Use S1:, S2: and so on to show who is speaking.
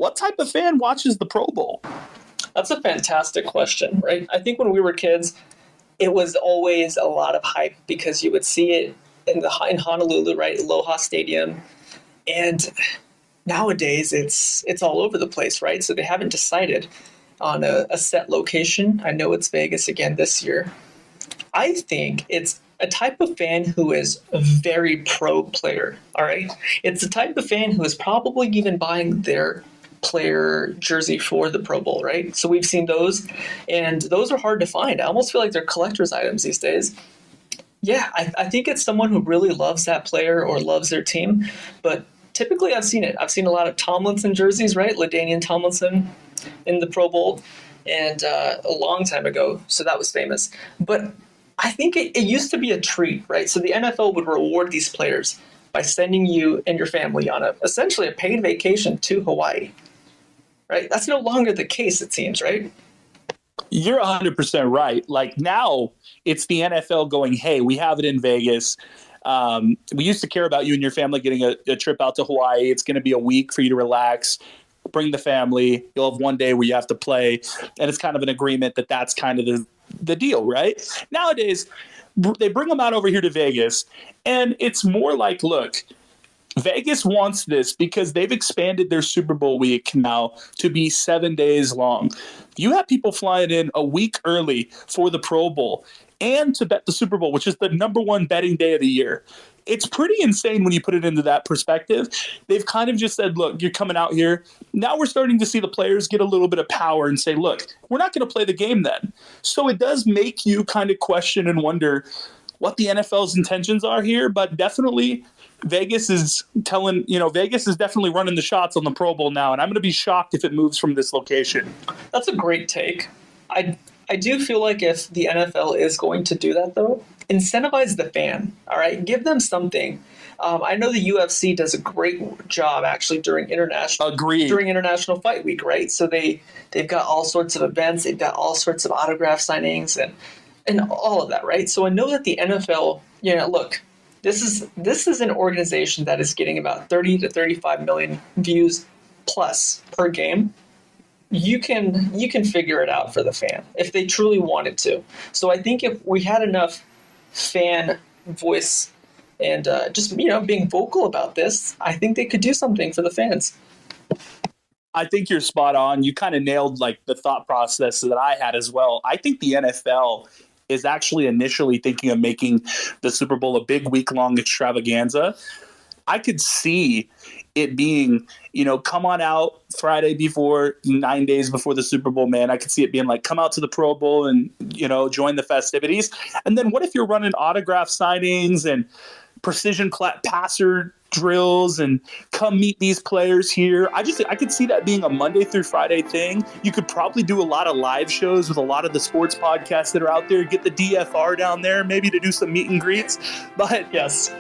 S1: what type of fan watches the Pro Bowl?
S2: That's a fantastic question, right? I think when we were kids, it was always a lot of hype because you would see it in Honolulu, right? Aloha Stadium. And nowadays it's all over the place, right? So they haven't decided on a set location. I know it's Vegas again this year. I think it's a type of fan who is a very pro player, all right? It's the type of fan who is probably even buying their player jersey for the Pro Bowl, right? So we've seen those, and those are hard to find. I almost feel like they're collector's items these days. Yeah, I think it's someone who really loves that player or loves their team, but typically I've seen it. I've seen a lot of Tomlinson jerseys, right? LaDainian Tomlinson in the Pro Bowl, and a long time ago, so that was famous. But I think it used to be a treat, right? So the NFL would reward these players by sending you and your family on essentially a paid vacation to Hawaii, right? That's no longer the case, it seems, right?
S1: You're 100% right. Like now, it's the NFL going, hey, we have it in Vegas. We used to care about you and your family getting a trip out to Hawaii. It's going to be a week for you to relax, bring the family. You'll have one day where you have to play. And it's kind of an agreement that that's kind of the deal, right? Nowadays, they bring them out over here to Vegas, and it's more like, look, Vegas wants this because they've expanded their Super Bowl week now to be 7 days long. You have people flying in a week early for the Pro Bowl and to bet the Super Bowl, which is the number one betting day of the year. It's pretty insane when you put it into that perspective. They've kind of just said, look, you're coming out here. Now we're starting to see the players get a little bit of power and say, look, we're not going to play the game then. So it does make you kind of question and wonder what the NFL's intentions are here, but definitely Vegas is definitely running the shots on the Pro Bowl now, and I'm going to be shocked if it moves from this location.
S2: That's a great take. I do feel like if the NFL is going to do that, though, incentivize the fan, all right? Give them something. I know the UFC does a great job actually during international fight week, right? So they've got all sorts of events, they've got all sorts of autograph signings and all of that, right? So I know that the NFL, look, this is an organization that is getting about 30 to 35 million views plus per game. You can figure it out for the fan if they truly wanted to. So I think if we had enough fan voice and just being vocal about this, I think they could do something for the fans.
S1: I think you're spot on. You kind of nailed like the thought process that I had as well. I think the NFL is actually initially thinking of making the Super Bowl a big week-long extravaganza. I could see it being, come on out Friday before, 9 days before the Super Bowl, man. I could see it being like, come out to the Pro Bowl and, join the festivities. And then what if you're running autograph signings and precision passer drills and come meet these players here? I could see that being a Monday through Friday thing. You could probably do a lot of live shows with a lot of the sports podcasts that are out there. Get the DFR down there maybe to do some meet and greets. But
S2: yes,